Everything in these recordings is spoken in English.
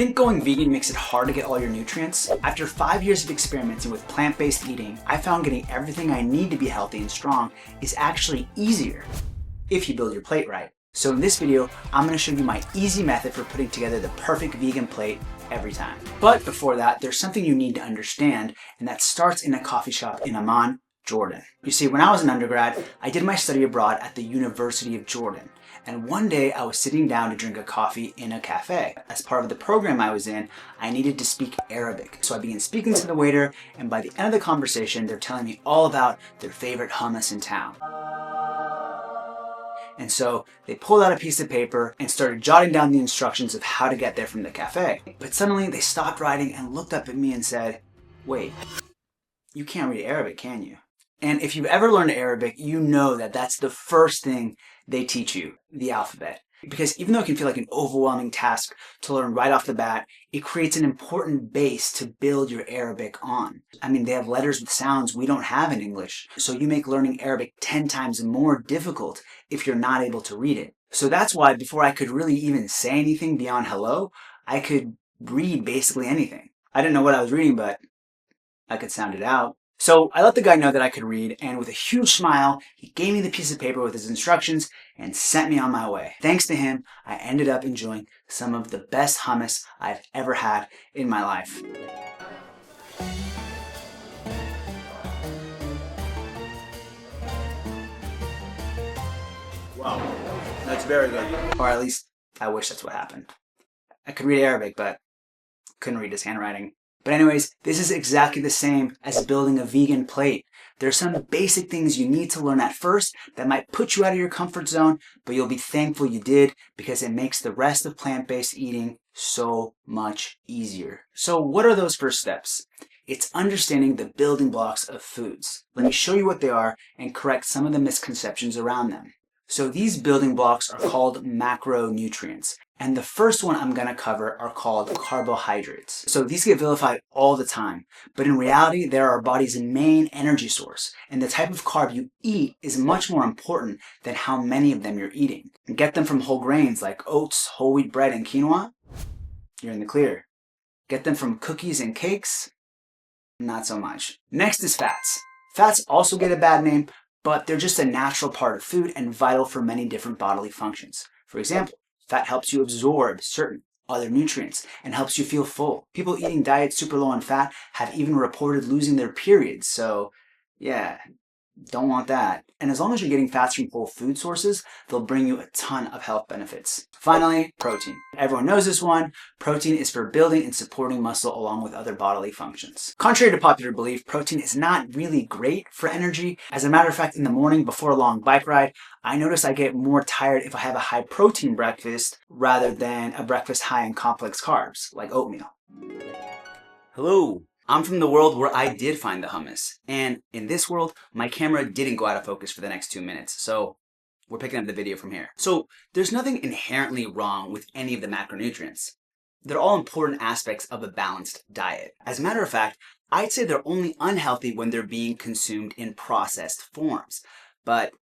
Think going vegan makes it hard to get all your nutrients? After 5 years of experimenting with plant-based eating, I found getting everything I need to be healthy and strong is actually easier if you build your plate right. So in this video, I'm going to show you my easy method for putting together the perfect vegan plate every time. But before that, there's something you need to understand, and that starts in a coffee shop in Amman, Jordan. You see, when I was an undergrad, I did my study abroad at the University of Jordan. And one day I was sitting down to drink a coffee in a cafe. As part of the program I was in, I needed to speak Arabic. So I began speaking to the waiter, and by the end of the conversation, they're telling me all about their favorite hummus in town. And so they pulled out a piece of paper and started jotting down the instructions of how to get there from the cafe. But suddenly they stopped writing and looked up at me and said, "Wait, you can't read Arabic, can you?" And if you've ever learned Arabic, you know that that's the first thing they teach you, the alphabet. Because even though it can feel like an overwhelming task to learn right off the bat, it creates an important base to build your Arabic on. I mean, they have letters with sounds we don't have in English. So you make learning Arabic 10 times more difficult if you're not able to read it. So that's why before I could really even say anything beyond hello, I could read basically anything. I didn't know what I was reading, but I could sound it out. So I let the guy know that I could read, and with a huge smile, he gave me the piece of paper with his instructions and sent me on my way. Thanks to him, I ended up enjoying some of the best hummus I've ever had in my life. Wow, that's very good. Or at least, I wish that's what happened. I could read Arabic, but couldn't read his handwriting. But anyways, this is exactly the same as building a vegan plate. There are some basic things you need to learn at first that might put you out of your comfort zone, but you'll be thankful you did because it makes the rest of plant-based eating so much easier. So what are those first steps? It's understanding the building blocks of foods. Let me show you what they are and correct some of the misconceptions around them. So these building blocks are called macronutrients. And the first one I'm going to cover are called carbohydrates. So these get vilified all the time, but in reality, they're our body's main energy source. And the type of carb you eat is much more important than how many of them you're eating. Get them from whole grains like oats, whole wheat bread, and quinoa, you're in the clear. Get them from cookies and cakes, not so much. Next is fats. Fats also get a bad name, but they're just a natural part of food and vital for many different bodily functions. For example, fat helps you absorb certain other nutrients and helps you feel full. People eating diets super low in fat have even reported losing their periods, so yeah, don't want that. And as long as you're getting fats from whole food sources, they'll bring you a ton of health benefits. Finally, protein. Everyone knows this one. Protein is for building and supporting muscle along with other bodily functions. Contrary to popular belief, protein is not really great for energy. As a matter of fact, in the morning before a long bike ride, I notice I get more tired if I have a high protein breakfast rather than a breakfast high in complex carbs, like oatmeal. Hello. I'm from the world where I did find the hummus, and in this world, my camera didn't go out of focus for the next 2 minutes, so we're picking up the video from here. So there's nothing inherently wrong with any of the macronutrients. They're all important aspects of a balanced diet. As a matter of fact, I'd say they're only unhealthy when they're being consumed in processed forms. But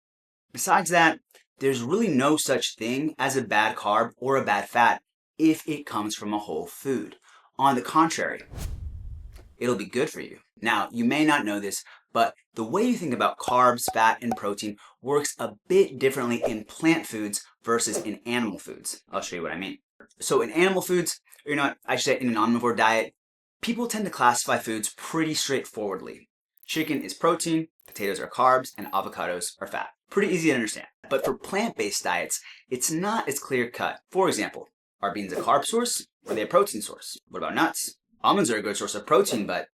besides that, there's really no such thing as a bad carb or a bad fat if it comes from a whole food. On the contrary, it'll be good for you. Now, you may not know this, but the way you think about carbs, fat, and protein works a bit differently in plant foods versus in animal foods. I'll show you what I mean. So in animal foods, or I should say in an omnivore diet, people tend to classify foods pretty straightforwardly. Chicken is protein, potatoes are carbs, and avocados are fat. Pretty easy to understand. But for plant-based diets, it's not as clear-cut. For example, are beans a carb source or are they a protein source? What about nuts? Almonds are a good source of protein, but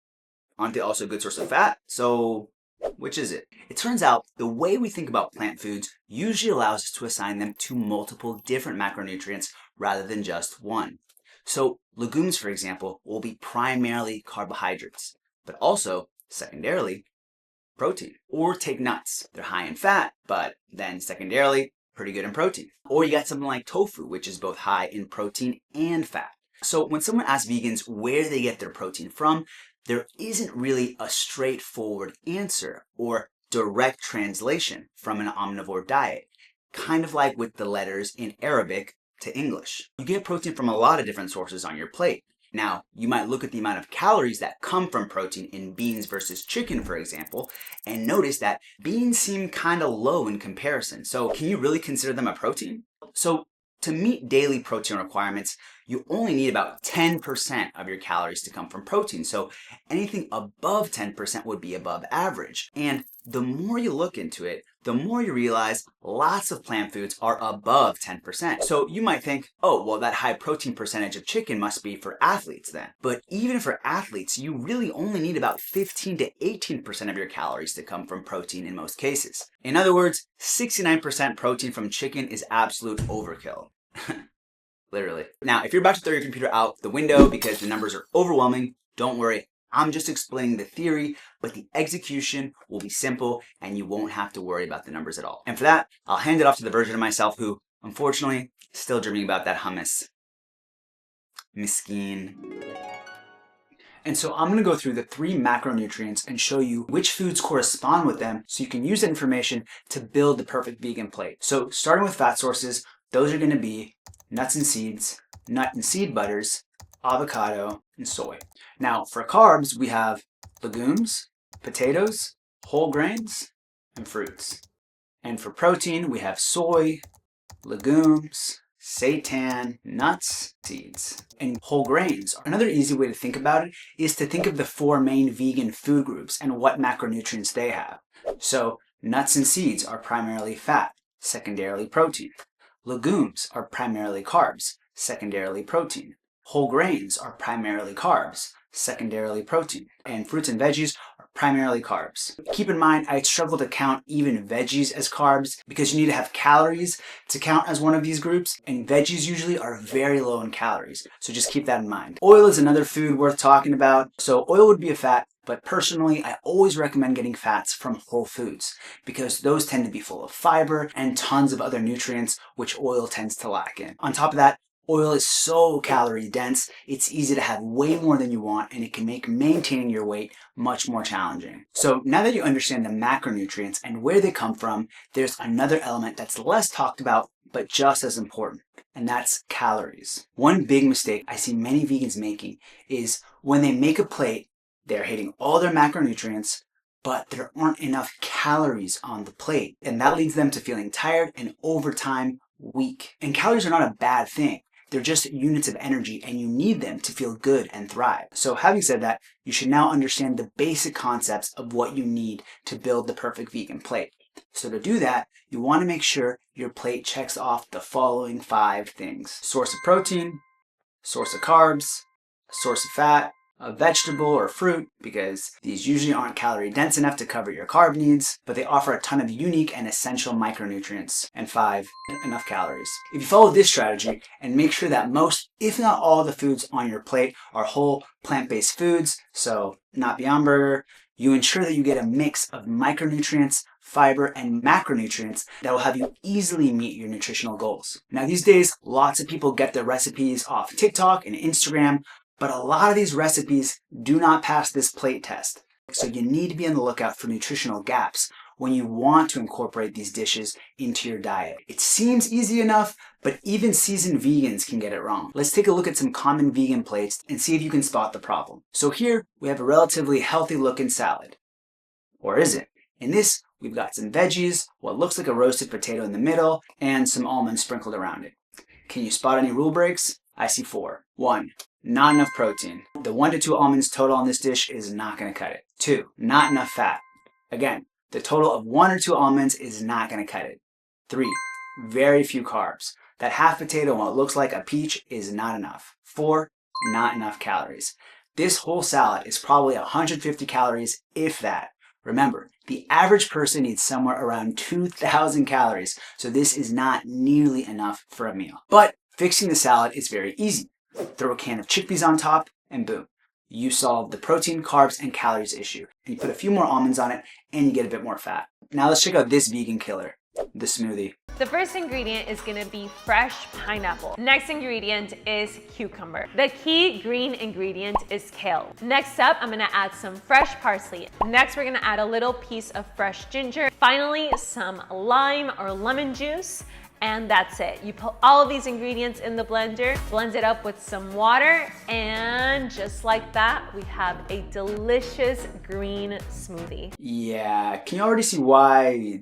aren't they also a good source of fat? So which is it? It turns out the way we think about plant foods usually allows us to assign them to multiple different macronutrients rather than just one. So legumes, for example, will be primarily carbohydrates, but also, secondarily, protein. Or take nuts. They're high in fat, but then secondarily, pretty good in protein. Or you got something like tofu, which is both high in protein and fat. So when someone asks vegans where they get their protein from, there isn't really a straightforward answer or direct translation from an omnivore diet. Kind of like with the letters in Arabic to English. You get protein from a lot of different sources on your plate. Now, you might look at the amount of calories that come from protein in beans versus chicken, for example, and notice that beans seem kind of low in comparison. So can you really consider them a protein? So to meet daily protein requirements, you only need about 10% of your calories to come from protein. So anything above 10% would be above average. And the more you look into it, the more you realize lots of plant foods are above 10%. So you might think, oh, well, that high protein percentage of chicken must be for athletes then. But even for athletes, you really only need about 15 to 18% of your calories to come from protein in most cases. In other words, 69% protein from chicken is absolute overkill. Literally. Now, if you're about to throw your computer out the window because the numbers are overwhelming, don't worry. I'm just explaining the theory, but the execution will be simple and you won't have to worry about the numbers at all. And for that, I'll hand it off to the version of myself who, unfortunately, is still dreaming about that hummus. Miskeen. And so I'm going to go through the 3 macronutrients and show you which foods correspond with them so you can use that information to build the perfect vegan plate. So starting with fat sources, those are going to be nuts and seeds, nut and seed butters, avocado, and soy. Now for carbs, we have legumes, potatoes, whole grains, and fruits. And for protein, we have soy, legumes, seitan, nuts, seeds, and whole grains. Another easy way to think about it is to think of the 4 main vegan food groups and what macronutrients they have. So nuts and seeds are primarily fat, secondarily protein. Legumes are primarily carbs, secondarily protein. Whole grains are primarily carbs, secondarily protein. And fruits and veggies are primarily carbs. Keep in mind, I struggle to count even veggies as carbs because you need to have calories to count as one of these groups, and veggies usually are very low in calories. So just keep that in mind. Oil is another food worth talking about. So oil would be a fat, but personally, I always recommend getting fats from whole foods because those tend to be full of fiber and tons of other nutrients, which oil tends to lack in. On top of that, oil is so calorie dense, it's easy to have way more than you want, and it can make maintaining your weight much more challenging. So now that you understand the macronutrients and where they come from, there's another element that's less talked about, but just as important, and that's calories. One big mistake I see many vegans making is when they make a plate, they're hitting all their macronutrients, but there aren't enough calories on the plate. And that leads them to feeling tired and over time, weak. And calories are not a bad thing. They're just units of energy and you need them to feel good and thrive. So having said that, you should now understand the basic concepts of what you need to build the perfect vegan plate. So to do that, you want to make sure your plate checks off the following 5 things. Source of protein, source of carbs, source of fat, a vegetable or fruit, because these usually aren't calorie dense enough to cover your carb needs, but they offer a ton of unique and essential micronutrients. And 5, enough calories. If you follow this strategy and make sure that most, if not all, the foods on your plate are whole plant-based foods, so not Beyond Burger, you ensure that you get a mix of micronutrients, fiber, and macronutrients that will have you easily meet your nutritional goals. Now these days, lots of people get their recipes off TikTok and Instagram, but a lot of these recipes do not pass this plate test. So you need to be on the lookout for nutritional gaps when you want to incorporate these dishes into your diet. It seems easy enough, but even seasoned vegans can get it wrong. Let's take a look at some common vegan plates and see if you can spot the problem. So here we have a relatively healthy looking salad. Or is it? In this, we've got some veggies, what looks like a roasted potato in the middle, and some almonds sprinkled around it. Can you spot any rule breaks? I see 4. 1. Not enough protein. The 1 to 2 almonds total on this dish is not going to cut it. 2. Not enough fat. Again, the total of 1 or 2 almonds is not going to cut it. 3. Very few carbs. That half potato and what looks like a peach is not enough. 4. Not enough calories. This whole salad is probably 150 calories, if that. Remember, the average person needs somewhere around 2,000 calories, so this is not nearly enough for a meal. But fixing the salad is very easy. Throw a can of chickpeas on top, and boom. You solve the protein, carbs, and calories issue. And you put a few more almonds on it, and you get a bit more fat. Now let's check out this vegan killer, the smoothie. The first ingredient is gonna be fresh pineapple. Next ingredient is cucumber. The key green ingredient is kale. Next up, I'm gonna add some fresh parsley. Next, we're gonna add a little piece of fresh ginger. Finally, some lime or lemon juice. and that's it. You put all of these ingredients in the blender, blend it up with some water, and just like that, we have a delicious green smoothie. Yeah, can you already see why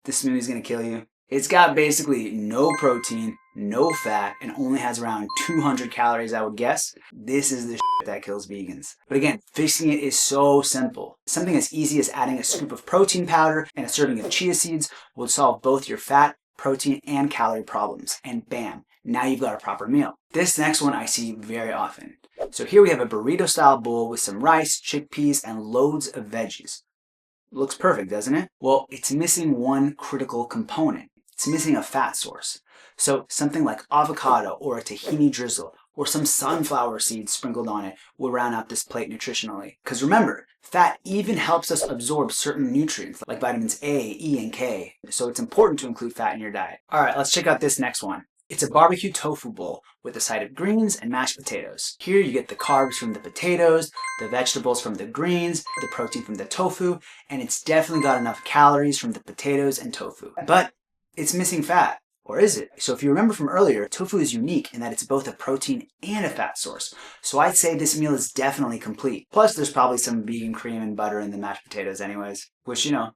this smoothie is gonna kill you? It's got basically no protein, no fat, and only has around 200 calories, I would guess. This is the shit that kills vegans. But again, fixing it is so simple. Something as easy as adding a scoop of protein powder and a serving of chia seeds will solve both your fat, protein, and calorie problems. And bam, now you've got a proper meal. This next one I see very often. So here we have a burrito-style bowl with some rice, chickpeas, and loads of veggies. Looks perfect, doesn't it? Well, it's missing one critical component. It's missing a fat source. So something like avocado or a tahini drizzle or some sunflower seeds sprinkled on it will round out this plate nutritionally. Because remember, fat even helps us absorb certain nutrients like vitamins A, E, and K. So it's important to include fat in your diet. All right, let's check out this next one. It's a barbecue tofu bowl with a side of greens and mashed potatoes. Here you get the carbs from the potatoes, the vegetables from the greens, the protein from the tofu, and it's definitely got enough calories from the potatoes and tofu. But it's missing fat, or is it? So if you remember from earlier, tofu is unique in that it's both a protein and a fat source. So I'd say this meal is definitely complete. Plus there's probably some vegan cream and butter in the mashed potatoes anyways, which, you know,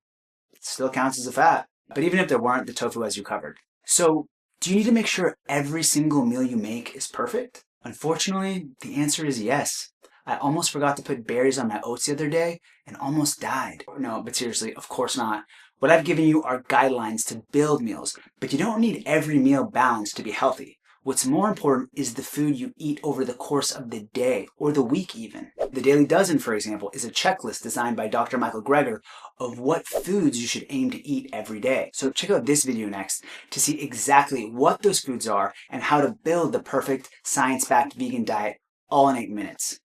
still counts as a fat. But even if there weren't, the tofu has you covered. So do you need to make sure every single meal you make is perfect? Unfortunately, the answer is yes. I almost forgot to put berries on my oats the other day and almost died. No, but seriously, of course not. What I've given you are guidelines to build meals, but you don't need every meal balanced to be healthy. What's more important is the food you eat over the course of the day or the week even. The Daily Dozen, for example, is a checklist designed by Dr. Michael Greger of what foods you should aim to eat every day. So check out this video next to see exactly what those foods are and how to build the perfect science-backed vegan diet all in 8 minutes.